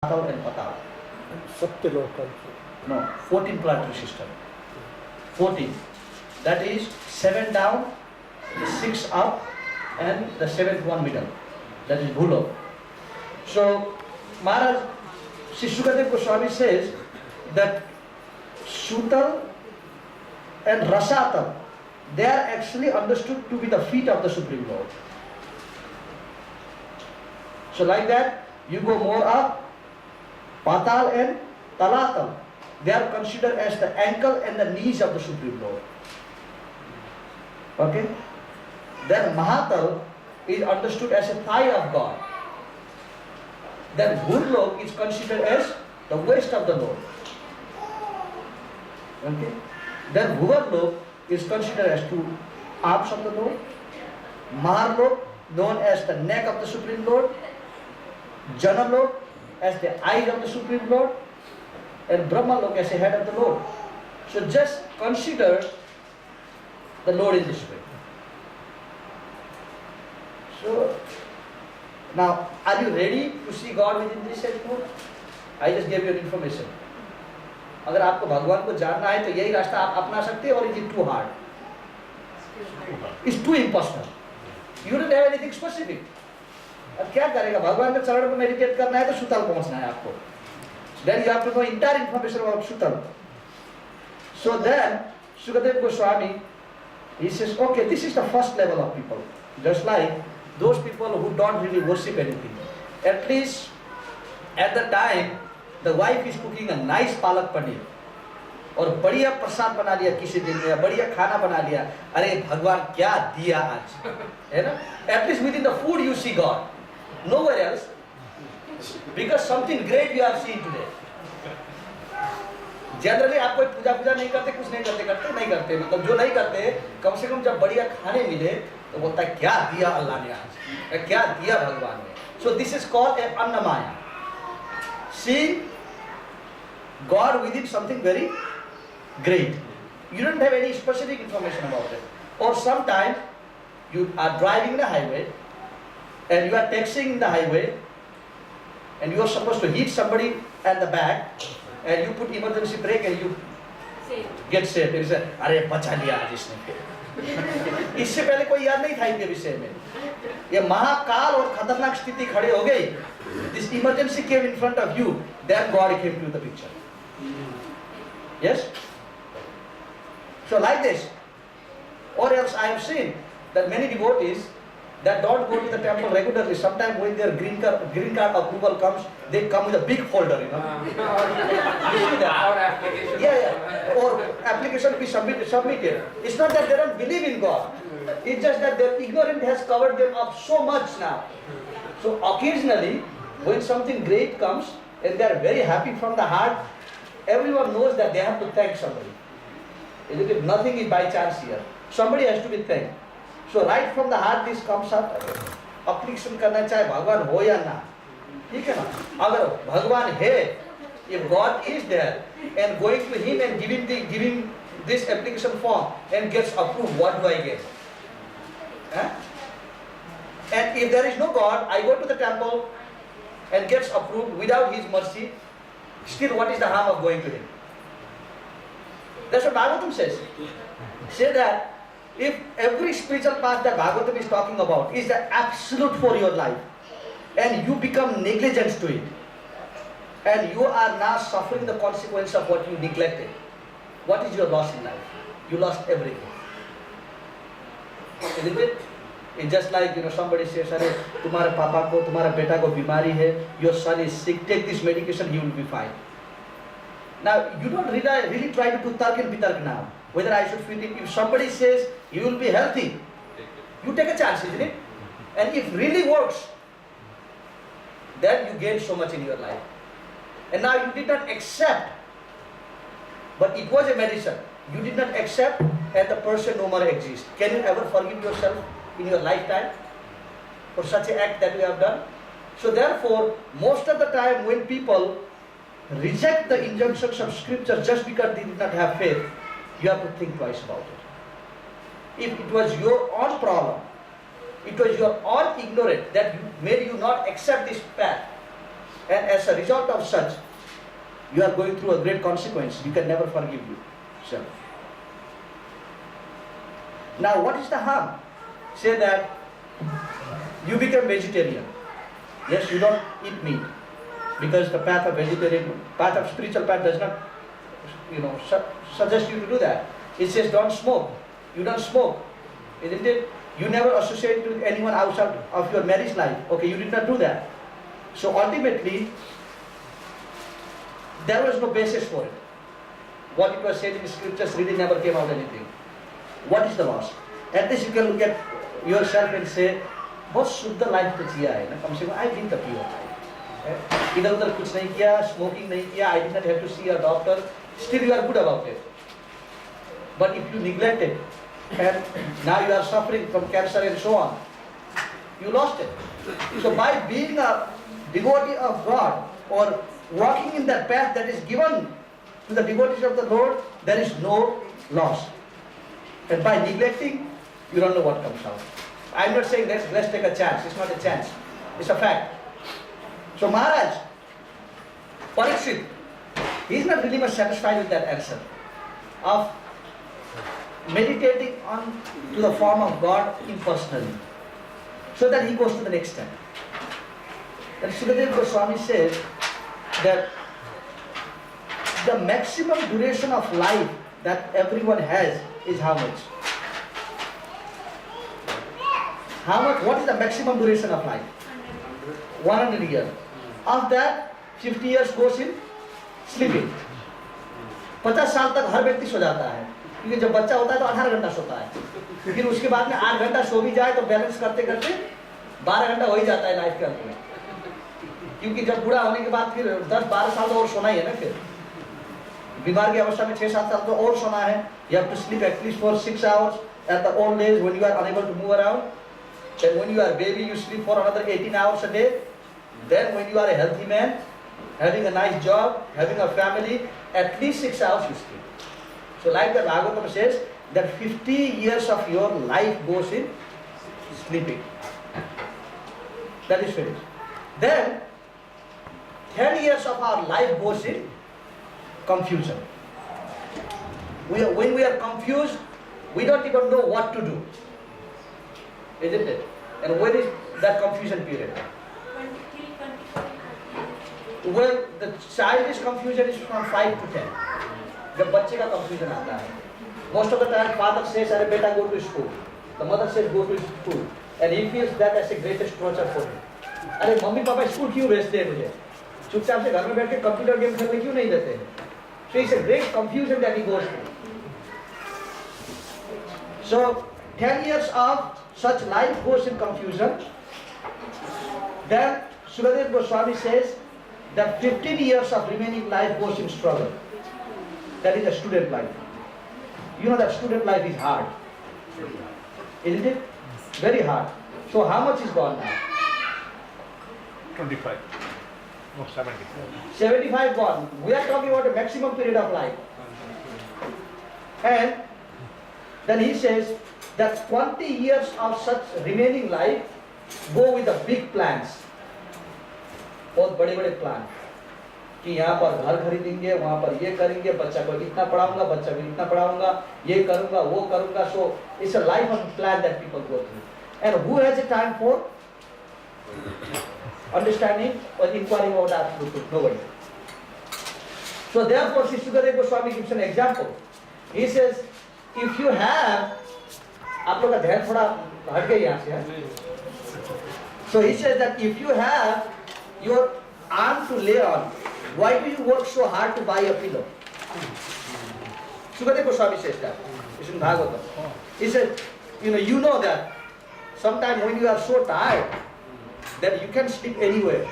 Patal and Patal. Satyaloka. No, 14 planetary system. 14. That is 7 down, 6 up, and the 7th one middle. That is Bhulok. So, Maharaj, Sri Shukadev Goswami says that Sutal and Rasatal, they are actually understood to be the feet of the Supreme Lord. So like that, you go more up, Patal and Talatal, they are considered as the ankle and the knees of the Supreme Lord. Okay? Then Mahatal is understood as a thigh of God. Then Bhurlok is considered as the waist of the Lord. Okay? Then Bhuvarlok is considered as two arms of the Lord. Maharlok, known as the neck of the Supreme Lord. Janalok as the eyes of the Supreme Lord. And Brahmalok as the head of the Lord. So just consider the Lord in this way. So, now, are you ready to see God within this anymore? I just gave you an information. अगर आपको भगवान को जानना है तो यही रास्ता आप अपना सकते हैं, और is it too hard? It's too impersonal. You don't have anything specific. अब क्या करेगा? भगवान के चरण में मेडिटेट करना है तो सुतल पहुंचना है आपको. Then you have to know entire information about Sutal. So then, Sukadev Goswami, he says, okay, this is the first level of people. Just like those people who don't really worship anything. At least, at the time, the wife is cooking a nice palak paneer. और बढ़िया प्रसाद बना लिया किसी दिन में, बढ़िया खाना बना लिया. अरे भगवान क्या दिया आज, है ना? At least within the food you see God. Nowhere else. Because something great you have seen today. Generally आप कोई पूजा नहीं करते, कुछ नहीं करते, मतलब जो नहीं करते, कम से कम जब बढ़िया खाने मिले तो बोलता है क्या दिया अल्लाह ने आज, क्या दिया भगवान ने. So this is called a annamaya. See God within something very great. You don't have any specific information about it. Or sometimes you are driving the highway and you are taxiing in the highway and you are supposed to hit somebody at the back and you put emergency brake and you get saved. You say, अरे बचा लिया आज इसने. इससे पहले कोई याद नहीं था इनके विषय में. ये महाकाल और खतरनाक स्थिति खड़े हो गई. This emergency came in front of you. Then God came to the picture. Yes? So like this. Or else I have seen that many devotees that don't go to the temple regularly, sometimes when their green card approval comes, they come with a big folder, you know. You see that? Yeah. Or application to be submitted. It's not that they don't believe in God. It's just that their ignorance has covered them up so much now. So occasionally, when something great comes, and they are very happy from the heart, everyone knows that they have to thank somebody. Isn't it? Nothing is by chance here. Somebody has to be thanked. So right from the heart this comes up. Application करना चाहे भगवान हो या ना, ठीक है ना? अगर भगवान है, if God is there and going to Him and giving this application form and gets approved, what do I get? And if there is no God, I go to the temple and gets approved without His mercy, still what is the harm of going to Him? That's what Bhagavatam says. Say that if every spiritual path that Bhagavatam is talking about is the absolute for your life, and you become negligent to it, and you are now suffering the consequence of what you neglected, what is your loss in life? You lost everything. Isn't it? It's just like, you know, somebody says, अरे तुम्हारे पापा को, तुम्हारे बेटा को बीमारी है, your son is sick, take this medication, he will be fine. Now, you don't really try to do tark and bitark now, whether I should feel it. If somebody says, you will be healthy, you take a chance, isn't it? And if really works, then you gain so much in your life. And now you did not accept, but it was a medicine. You did not accept, and the person no more exists. Can you ever forgive yourself in your lifetime for such an act that you have done? So therefore, most of the time when people reject the injunctions of scripture just because they did not have faith, you have to think twice about it. If it was your own problem, it was your own ignorance that made you not accept this path, And as a result of such, you are going through a great consequence. You can never forgive yourself. Now, what is the harm? Say that you become vegetarian. Yes, you don't eat meat because the path of spiritual path does not, suggest you to do that. It says don't smoke. You don't smoke, isn't it? You never associate with anyone outside of your marriage life. Okay, you did not do that. So ultimately, there was no basis for it. What it was said in the scriptures really never came out anything. What is the loss? At least you can look at yourself and say, बहुत शुद्ध life तो जिया है ना, कम से कम I lived a pure life. इधर उधर कुछ नहीं किया, smoking नहीं किया, I did not have to see a doctor. Still you are good about it. But if you neglect it, and now you are suffering from cancer and so on, you lost it. So by being a devotee of God or walking in that path that is given to the devotees of the Lord, there is no loss. And by neglecting, you don't know what comes out. I'm not saying let's take a chance. It's not a chance. It's a fact. So Maharaj, Parikshit, he's not really much satisfied with that answer of meditating on to the form of God impersonally. So that he goes to the next step. And Sukadeva Goswami says that the maximum duration of life that everyone has is how much? What is the maximum duration of life? 100 years. Of that, 50 years goes in sleeping. 50 साल तक हर व्यक्ति सो जाता है, क्योंकि जब बच्चा होता है तो 18 घंटा सोता है, फिर उसके बाद में 8 घंटा सो भी जाए तो बैलेंस करते करते 12 घंटा हो ही जाता है लाइफ के अंत में, क्योंकि जब बूढ़ा होने के बाद फिर 10-12 साल तो और सोना ही है ना, फिर बीमार की अवस्था में 6-7 साल तो और सोना है. You have to sleep at least for 6 hours at the old age when you are unable to move around. Then when you are a baby, you sleep for another 18 hours a day. Then when you are a healthy man, having a nice job, having a family, at least 6 hours you sleep. So like the Bhagavatam says, that 50 years of your life goes in sleeping. That is finished. Then 10 years of our life goes in confusion. When we are confused, we don't even know what to do. Isn't it? And when is that confusion period? Well, the childish confusion is from 5 to 10. जब बच्चे का confusion आता है. Most of the time, father says, "अरे बेटा go to school." The mother says, "Go to school," and he feels that as the greatest torture for him. अरे mummy papa school क्यों भेजते हैं मुझे? चुपचाप से घर में बैठ के कंप्यूटर गेम खेलने क्यों नहीं देते हैं? So it's a great confusion that he goes through. So 10 years of such life goes in confusion. Then Sukadeva Goswami says that 15 years of remaining life goes in struggle. That is a student life. You know that student life is hard, isn't it? Very hard. So how much is gone now? 25. No, 75. 75 gone. We are talking about a maximum period of life. And then he says that 20 years of such remaining life go with the big plans. बहुत बड़े बड़े plan कि यहाँ पर घर खरीदेंगे, वहाँ पर ये करेंगे, बच्चा को इतना पढ़ाऊंगा, बच्चा को इतना पढ़ाऊंगा, ये करूंगा, वो करूंगा. So it's a life of plan that people go through. And who has a time for understanding or inquiring about absolute truth? Nobody. So therefore, Sri Sukadeva Goswami gives an example. He says, if you have, आप लोग का ध्यान थोड़ा हट गया यहाँ से. So he says that if you have your arm to lay on, why do you work so hard to buy a pillow? Sukadeva Goswami says that. It's in Bhagavatam. He said, you know that sometimes when you are so tired that you can sleep anywhere.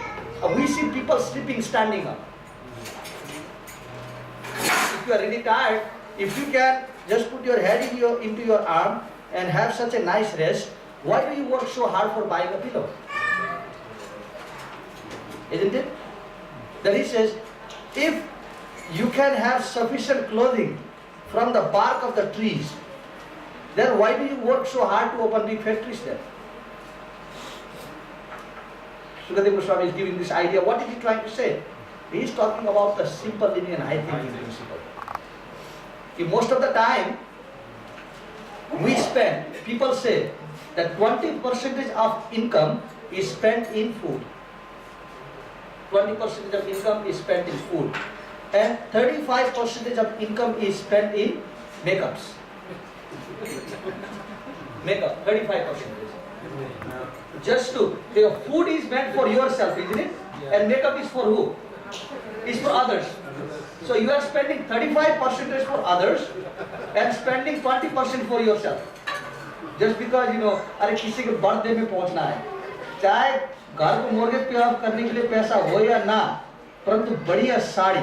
We see people sleeping standing up. If you are really tired, if you can just put your head into your arm and have such a nice rest, why do you work so hard for buying a pillow? Isn't it? Then he says, if you can have sufficient clothing from the bark of the trees, then why do you work so hard to open big factories there? Sukadeva Goswami is giving this idea. What is he trying to say? He is talking about the simple living and high thinking principle. Most of the time, we spend, people say that 20% of income is spent in food. 20% of income is spent in food. And 35% of income is spent in makeups. Makeup, 35%. Just to, food is meant for yourself, isn't it? And makeup is for who? Is for others. So you are spending 35% for others and spending 20% for yourself. Just because अरे किसी के birthday में पहुंचना है, चाहे घर को mortgage पे ऑफ करने के लिए पैसा हो या ना, परंतु बढ़िया साड़ी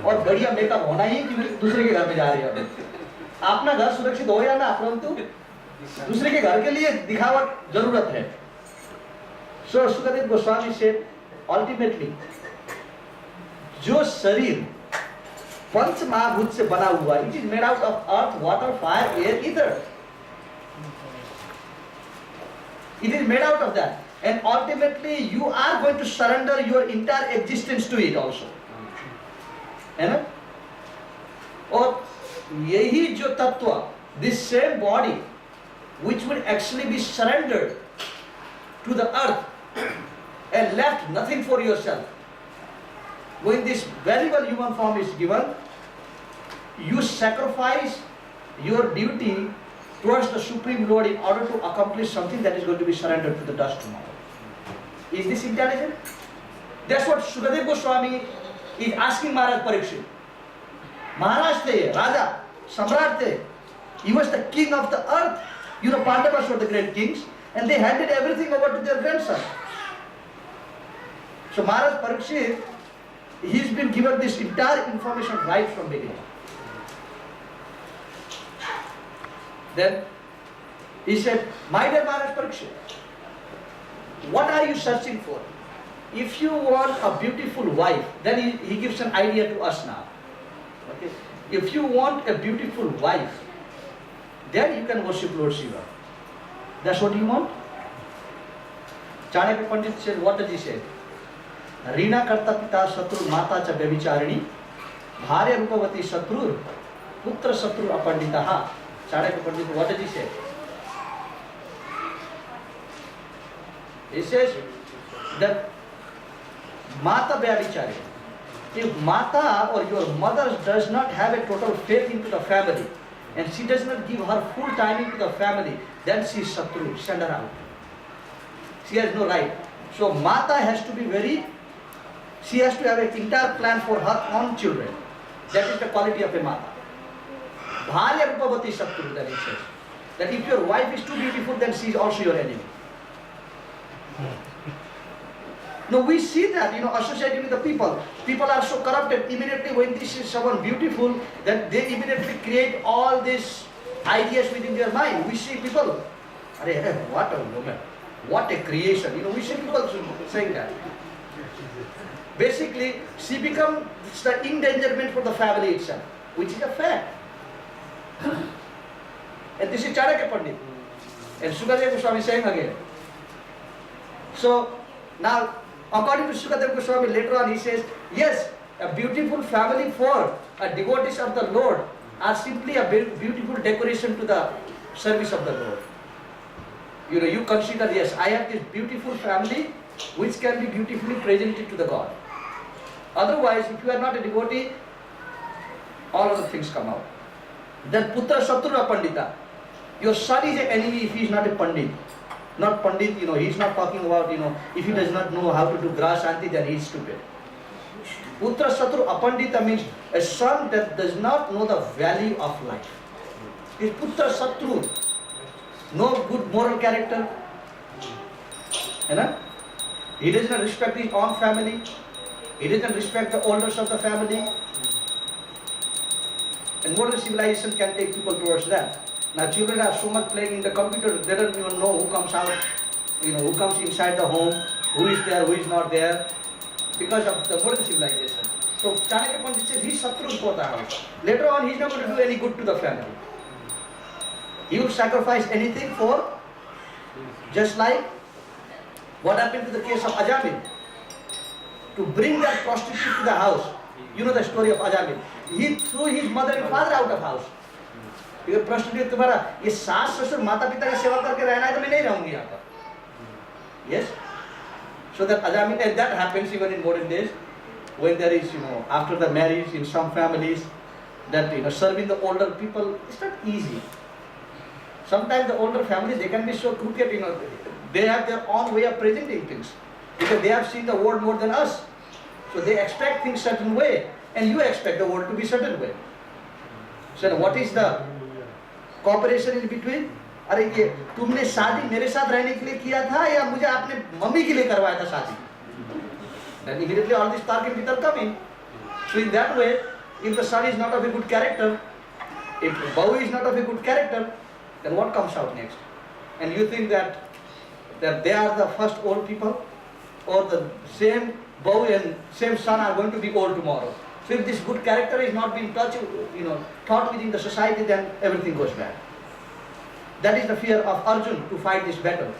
और बढ़िया मेकअप होना ही कि दूसरे के घर में जा रही है। अपना घर सुरक्षित हो या ना, परंतु दूसरे के घर के लिए दिखावट जरूरत है। So Sukadeva Goswami said, ultimately, जो शरीर पंच महाभूत से बना हुआ, it is made out of earth, water, fire, air, ether. It is made out of that, and ultimately you are going to surrender your entire existence to it also. है ना? और यही जो तत्व, this same body, which will actually be surrendered to the earth and left nothing for yourself. When this valuable human form is given, you sacrifice your duty towards the Supreme Lord in order to accomplish something that is going to be surrendered to the dust tomorrow. Is this intelligent? That's what Sukadeva Goswami is asking Maharaj Parikshit. Maharaj the Raja, Samrat the, he was the king of the earth. Pandavas were the great kings, and they handed everything over to their grandson. So Maharaj Parikshit, he's been given this entire information right from beginning. Then he said, my dear Maharaj Parikshit, what are you searching for? If you want a beautiful wife, then he gives an idea to us now. Okay? If you want a beautiful wife, then you can worship Lord Shiva. That's what you want? Chanakya Pandit said, what does he say? Rina karta pita satru mata cha bevicharini bharya rupavati satru putra satru apanditaha. Chanakya Pandit, what does he say? He says that mata bevichari. If mata or your mother does not have a total faith into the family and she does not give her full time into the family, then she is satru, send her out. She has no right. So mata has to be she has to have an entire plan for her own children. That is the quality of a mata. Bharya rupavati satru, that he says. That if your wife is too beautiful, then she is also your enemy. No, we see that, associating with the people. People are so corrupted. Immediately when this is someone beautiful, then they immediately create all these ideas within their mind. We see people, what a woman, what a creation. We see people saying that. Basically, she becomes the endangerment for the family itself, which is a fact. And this is Chanakya Pandit. And Sukadeva Goswami is saying again. So, now, according to Sukadeva Goswami, later on he says, yes, a beautiful family for devotees of the Lord are simply a beautiful decoration to the service of the Lord. You consider, yes, I have this beautiful family which can be beautifully presented to the God. Otherwise, if you are not a devotee, all other things come out. Then putra satura pandita. Your son is an enemy if he is not a pandit. Not pandit, he is not talking about, if he does not know how to do gra shanti, then he is stupid. Putra satru apandita means a son that does not know the value of life. Is putra satru, no good moral character. He does not respect his own family. He doesn't respect the elders of the family. And modern civilization can take people towards that. Now children are so much playing in the computer, they don't even know who comes out, who comes inside the home, who is there, who is not there, because of the modern civilization. So Chanakya Pandit says he is satru for the house. Later on he is not going to do any good to the family. He will sacrifice anything for, just like What happened to the case of Ajamil? To bring that prostitute to the house. You know the story of Ajamil. He threw his mother and father out of house. Because prostitute तुम्हारा ये सास ससुर माता पिता की सेवा करके रहना है तो मैं नहीं रहूंगी यहाँ पर. Yes. So that Ajamil, and that happens even in modern days, when there is, after the marriage in some families, that serving the older people, it's not easy. Sometimes the older families, they can be so crooked, they have their own way of presenting things. Because they have seen the world more than us. So they expect things certain way, and you expect the world to be certain way. So what is the cooperation in between? अरे ये तुमने शादी मेरे साथ रहने के लिए किया था या मुझे आपने मम्मी के लिए करवाया था शादी? Then immediately all this talk and bitter come in. So in that way, if the son is not of a good character, if Bahu is not of a good character, then what comes out next? And you think that they are the first old people, or the same Bahu and same son are going to be old tomorrow. So if this good character is not being taught within the society, then everything goes bad. That is the fear of Arjun to fight this battle.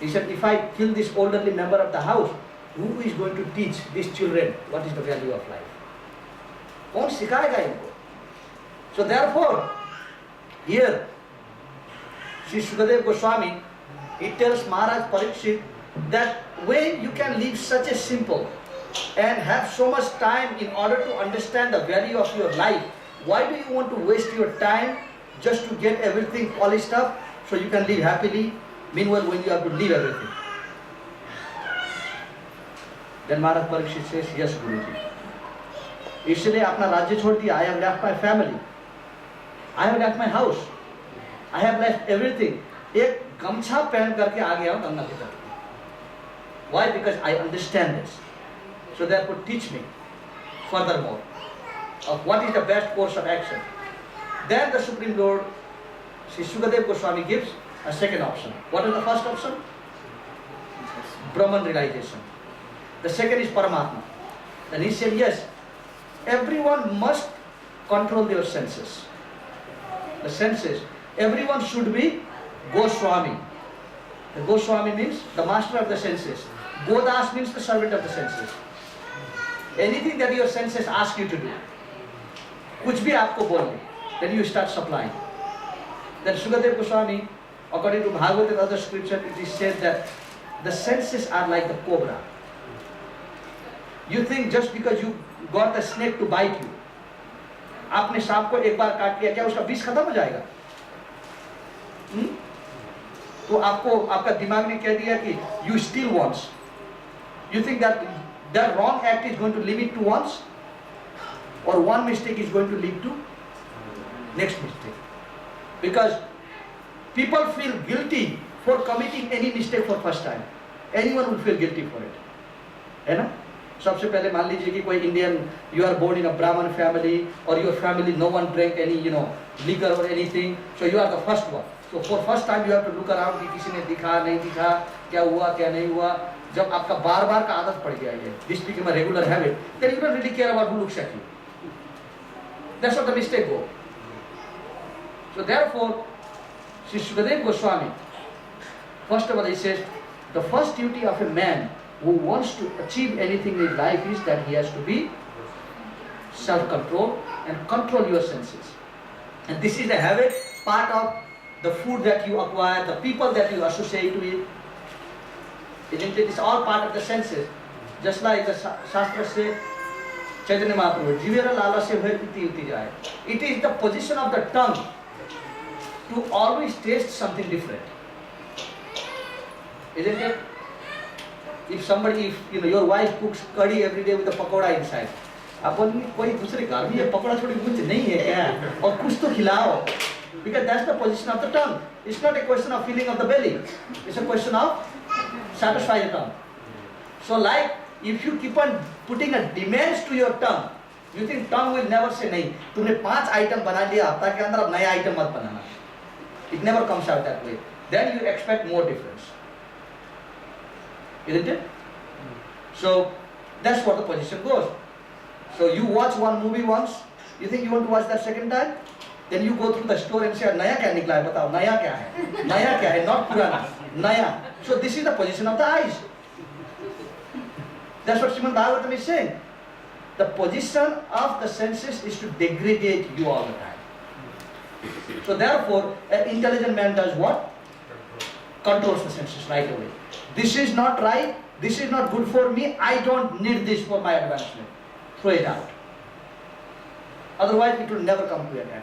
He said, if I kill this elderly member of the house, who is going to teach these children what is the value of life? कौन सिखाएगा इनको? So therefore, here, Sri Shukadev Goswami, he tells Maharaj Parikshit that when you can live such a simple and have so much time in order to understand the value of your life, why do you want to waste your time just to get everything polished up so you can live happily, meanwhile when you have to leave everything? Then Maharaj Parikshit says, yes Guruji. इसलिए अपना राज्य छोड़ दिया. I have left my family. I have left my house. I have left everything. एक गमछा पहन करके आ गया हूँ गंगा के तट. Why? Because I understand this. So therefore teach me furthermore of what is the best course of action. Then the Supreme Lord, Sri Shukadev Goswami gives a second option. What is the first option? Brahman realization. The second is Paramatma. Then he said, yes, everyone must control their senses. The senses. Everyone should be Goswami. The Goswami means the master of the senses. Godas means the servant of the senses. Anything that your senses ask you to do, कुछ भी आपको बोलने, then you start supplying. Then Shukadev Goswami, according to Bhagavad and other scripture, it is said that the senses are like the cobra. You think just because you got the snake to bite you, आपने सांप को एक बार काट लिया, क्या उसका विष खत्म हो जाएगा? तो आपको आपका दिमाग ने कह दिया कि you steal once. You think that that wrong act is going to limit to once, or one mistake is going to lead to next mistake? Because people feel guilty for committing any mistake for first time. Anyone will feel guilty for it, है ना? सबसे पहले मान लीजिए कि कोई Indian, you are born in a Brahman family, or your family no one drank any liquor or anything, so you are the first one. So for first time you have to look around कि किसी ने दिखा नहीं दिखा, क्या हुआ क्या नहीं हुआ. जब आपका बार बार का आदत पड़ गया ये, this became a regular habit, then you don't really care about who looks at you. That's what the mistake go. So therefore, Sri Shukadev Goswami, first of all he says, the first duty of a man who wants to achieve anything in life is that he has to be self-control and control your senses. And this is the habit, part of the food that you acquire, the people that you associate with. Isn't it? It's all part of the senses. Just like the Shastra says, Chaitanya Mahaprabhu, Jivera Lala se bhai iti uti jaye. It is the position of the tongue to always taste something different. Isn't it? If somebody, if your wife cooks curry every day with a pakoda inside, अपन कोई दूसरे घर में ये पकौड़ा छोड़ी कुछ नहीं है क्या? और कुछ तो खिलाओ. Because that's the position of the tongue. It's not a question of filling of the belly. It's a question of satisfy the tongue. So like, if you keep on putting a demands to your tongue, you think tongue will never say नहीं. तुमने 5 item बना लिया, हफ्ता के अंदर अब नया item मत बनाना. It never comes out that way. Then you expect more difference. Isn't it? So that's what the position goes. So you watch one movie once, you think you want to watch that second time? Then you go through the store and say, नया क्या निकला है बताओ, नया क्या है, नया क्या है, not पुराना, नया. So this is the position of the eyes. That's what Srimad Bhagavatam is saying. The position of the senses is to degrade you all the time. So therefore, an intelligent man does what? Controls the senses right away. This is not right, this is not good for me, I don't need this for my advancement. Throw it out. Otherwise it will never come to an end.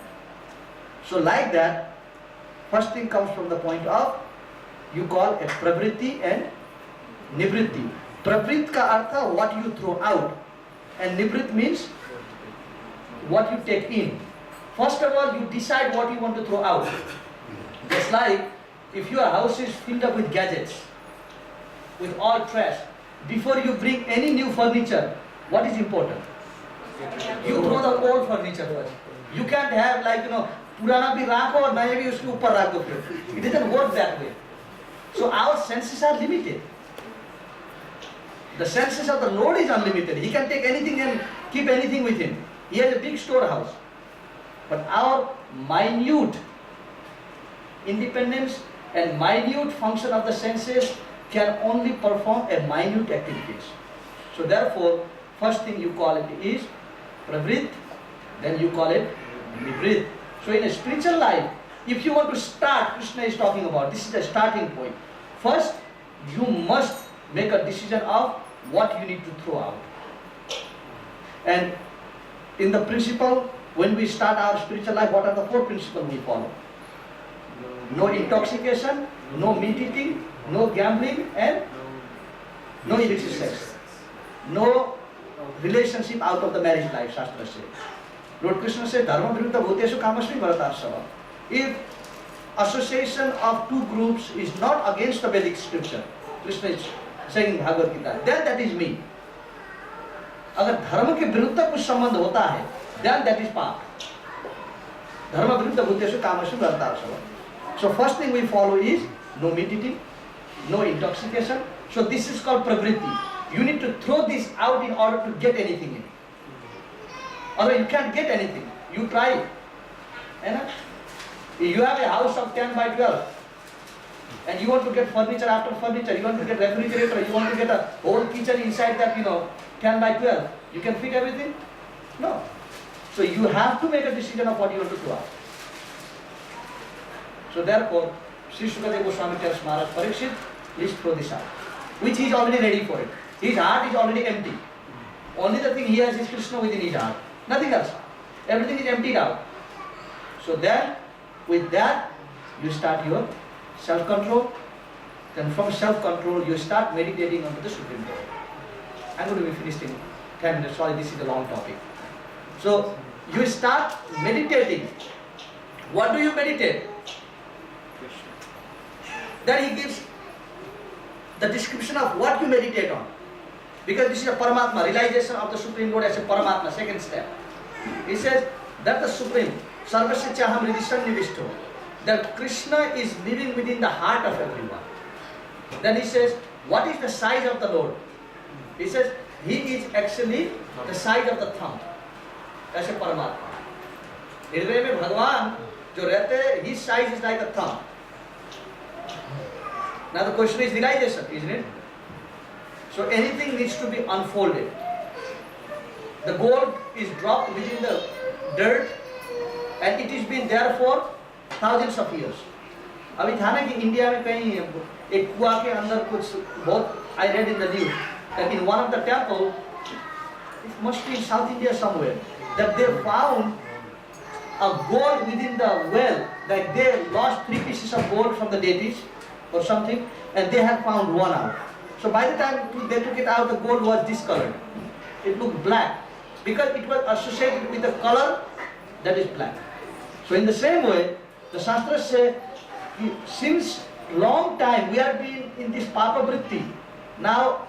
So like that, first thing comes from the point of, you call a pravritti and nivritti. Pravrit ka artha what you throw out, and nivrit means what you take in. First of all, you decide what you want to throw out. Just like if your house is filled up with gadgets, with all trash, before you bring any new furniture, what is important? You throw the old furniture first. You can't have like, purana bhi rakho aur naya bhi uske upar rakh do fir. It doesn't work that way. So our senses are limited. The senses of the Lord is unlimited. He can take anything and keep anything with him. He has a big storehouse. But our minute independence and minute function of the senses can only perform a minute activities. So therefore, first thing you call it is pravrit, then you call it nivrit. So in a spiritual life, if you want to start, Krishna is talking about, this is the starting point. First, you must make a decision of what you need to throw out. And in the principle, when we start our spiritual life, what are the 4 principles we follow? No intoxication, no meat eating, no gambling, and no illicit sex. No relationship out of the marriage life, Shastra says. Lord Krishna says, Dharma viruddha bhuteshu kamasmi bharatarsava. If association of 2 groups is not against the Vedic scripture, Krishna is saying in Bhagavad Gita, then that is me. अगर धर्म के विरुद्ध कुछ संबंध होता है, then that is पाप. धर्म विरुद्ध भूतेषु कामषु बर्तार्षव. So first thing we follow is no meat eating, no intoxication. So this is called pravritti. You need to throw this out in order to get anything in. Otherwise you can't get anything. You try it. You have a house of 10 by 12 and you want to get furniture after furniture, you want to get refrigerator, you want to get a whole kitchen inside that, 10 by 12. You can fit everything? No. So you have to make a decision of what you want to do. So therefore, Sri Sukadeva Goswami tells Maharaj Parikshit, please throw this out. Which he is already ready for it. His heart is already empty. Only the thing he has is Krishna within his heart. Nothing else. Everything is emptied out. So then, with that, you start your self-control. Then from self-control, you start meditating onto the Supreme Lord. I'm going to be finished in 10 minutes. Sorry, this is a long topic. So, you start meditating. What do you meditate? Then he gives the description of what you meditate on. Because this is a Paramatma, realization of the Supreme Lord as a Paramatma, second step. He says that the Supreme, Sarvasya Chaham Ridishan Nivishto, that Krishna is living within the heart of everyone. Then he says, what is the size of the Lord? He says, he is actually the size of the thumb. As a Paramatma. Hriday mein Bhagwan, jo rehte hai, his size is like a thumb. Now the question is realization, isn't it? So anything needs to be unfolded. The gold is dropped within the dirt and it has been there for thousands of years. अभी था ना कि India में कहीं एक कुआं के अंदर कुछ बहुत, I read in the news that in one of the temple, it must be in South India somewhere, that they found a gold within the well, like they lost 3 pieces of gold from the deities or something, and they had found one out. So by the time they took it out, the gold was discolored. It looked black because it was associated with the color that is black. So in the same way, the Shastras say, since long time we have been in this Papa Vritti. Now